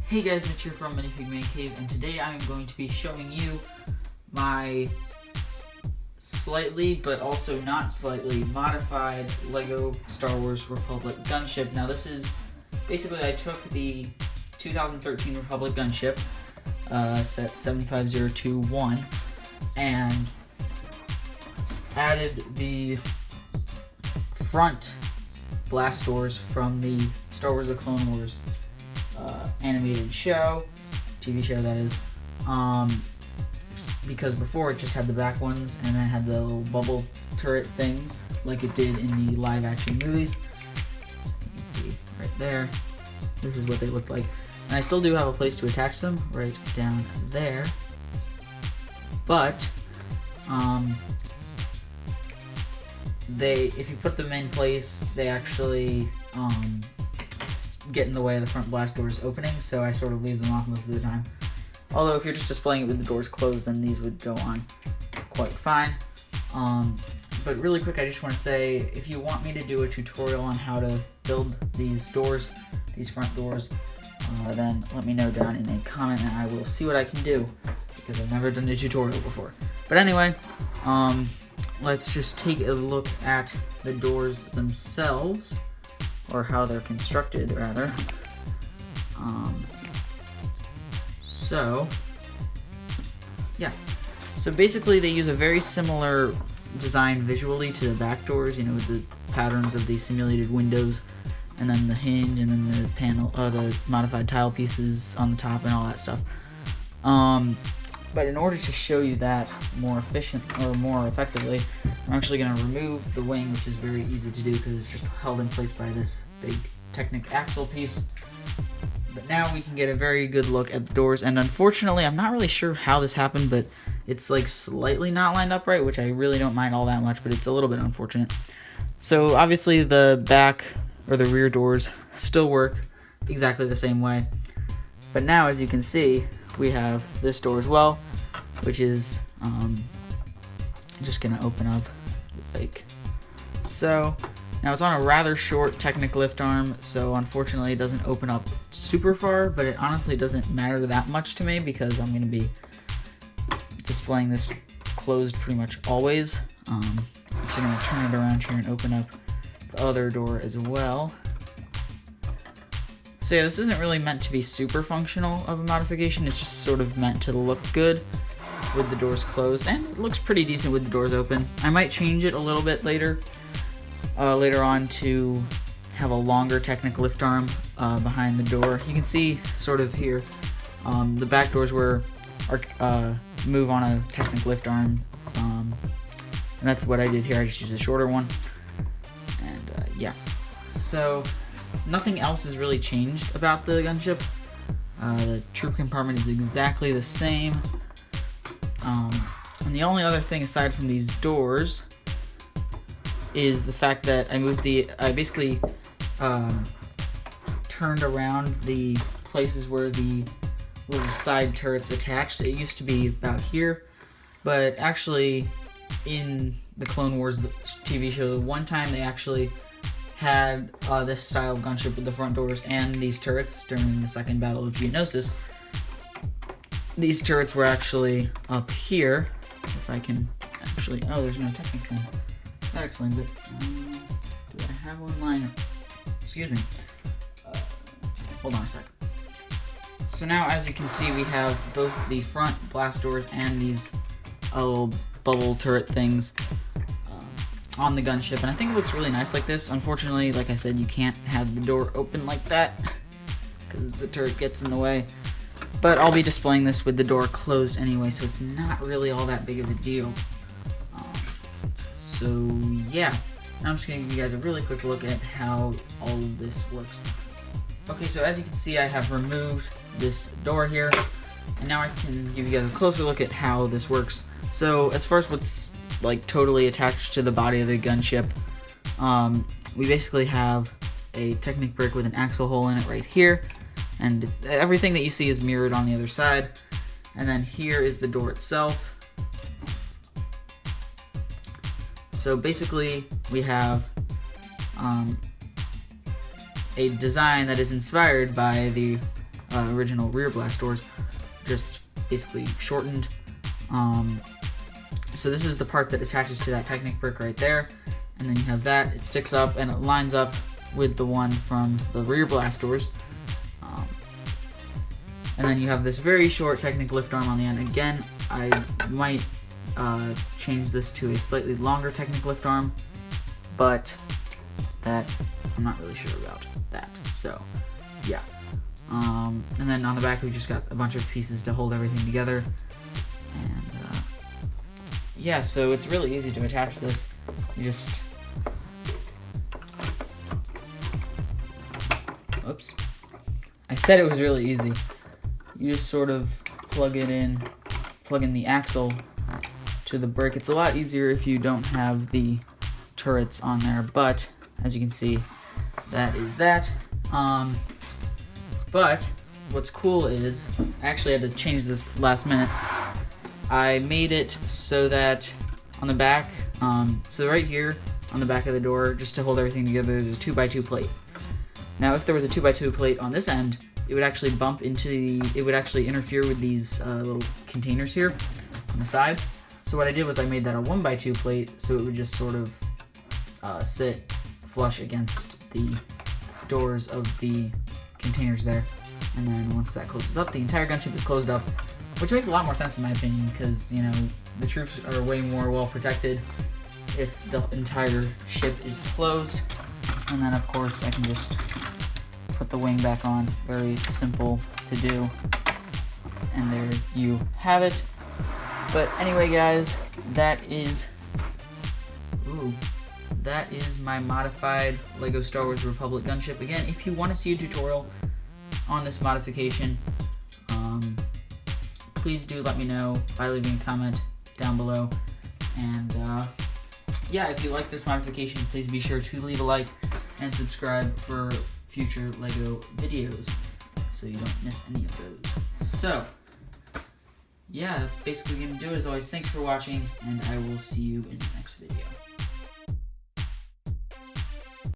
Hey guys, Mitch here from Minifig Man Cave, and today I am going to be showing you my slightly, but also not slightly, modified LEGO Star Wars Republic Gunship. Now this is, basically I took the 2013 Republic Gunship, set 75021, and added the front blast doors from the Star Wars The Clone Wars animated show, TV show that is, because before it just had the back ones and then it had the little bubble turret things like it did in the live action movies. You can see right there, this is what they looked like. And I still do have a place to attach them right down there, but if you put them in place, they actually get in the way of the front blast doors opening, so I sort of leave them off most of the time. Although if you're just displaying it with the doors closed, then these would go on quite fine. But really quick, I just want to say, if you want me to do a tutorial on how to build these doors, these front doors, then let me know down in a comment and I will see what I can do, because I've never done a tutorial before. But anyway, let's just take a look at the doors themselves, or how they're constructed, rather. So basically they use a very similar design visually to the back doors, you know, with the patterns of the simulated windows, and then the hinge, and then the panel, the modified tile pieces on the top, and all that stuff. But in order to show you that more effectively, I'm actually going to remove the wing, which is very easy to do because it's just held in place by this big Technic axle piece. But now we can get a very good look at the doors, and unfortunately, I'm not really sure how this happened, but it's like slightly not lined up right, which I really don't mind all that much, but it's a little bit unfortunate. So obviously the back or the rear doors still work exactly the same way. But now, as you can see, we have this door as well, which is just gonna open up like so. Now it's on a rather short Technic lift arm, so unfortunately it doesn't open up super far, but it honestly doesn't matter that much to me because I'm gonna be displaying this closed pretty much always. I'm actually gonna turn it around here and open up the other door as well. So yeah, this isn't really meant to be super functional of a modification, it's just sort of meant to look good with the doors closed, and it looks pretty decent with the doors open. I might change it a little bit later on to have a longer Technic lift arm behind the door. You can see sort of here, the back doors move on a Technic lift arm, and that's what I did here. I just used a shorter one, and yeah. So nothing else has really changed about the gunship. The troop compartment is exactly the same. And the only other thing aside from these doors is the fact that I basically turned around the places where the little side turrets attached. It used to be about here, but actually in the Clone Wars TV show, one time they actually had this style of gunship with the front doors and these turrets during the second Battle of Geonosis. These turrets were actually up here. If I can actually, oh, there's no Technic thing. That explains it. Do I have one line? Excuse me. Hold on a sec. So now, as you can see, we have both the front blast doors and these little bubble turret things on the gunship, and I think it looks really nice like this. Unfortunately, like I said, you can't have the door open like that because the turret gets in the way. But I'll be displaying this with the door closed anyway, so it's not really all that big of a deal. So yeah, now I'm just going to give you guys a really quick look at how all of this works. Okay, so as you can see, I have removed this door here, and now I can give you guys a closer look at how this works. So as far as what's like totally attached to the body of the gunship, we basically have a Technic brick with an axle hole in it right here, and everything that you see is mirrored on the other side. And then here is the door itself. So basically we have a design that is inspired by the original rear blast doors, just basically shortened. So this is the part that attaches to that Technic brick right there, and then you have that. It sticks up and it lines up with the one from the rear blast doors. And then you have this very short Technic lift arm on the end. Again, I might change this to a slightly longer Technic lift arm, but that I'm not really sure about that. So yeah. And then on the back we just got a bunch of pieces to hold everything together. And yeah, so it's really easy to attach this. You just oops. I said it was really easy. You just sort of plug in the axle to the brick. It's a lot easier if you don't have the turrets on there, but as you can see, that is that. But what's cool is, I actually had to change this last minute. I made it so that on the back, so right here on the back of the door, just to hold everything together, there's a 2x2 plate. Now, if there was a 2x2 plate on this end, it would actually bump into it would actually interfere with these little containers here on the side. So what I did was I made that a 1x2 plate, so it would just sort of sit flush against the doors of the containers there. And then once that closes up, the entire gunship is closed up, which makes a lot more sense in my opinion, because, you know, the troops are way more well protected if the entire ship is closed. And then of course I can just put the wing back on. Very simple to do. And there you have it. But anyway, guys, that is my modified LEGO Star Wars Republic Gunship. Again, if you want to see a tutorial on this modification, please do let me know by leaving a comment down below. And yeah, if you like this modification, please be sure to leave a like and subscribe for future LEGO videos so you don't miss any of those. So yeah, that's basically going to do it. As always, thanks for watching, and I will see you in the next video.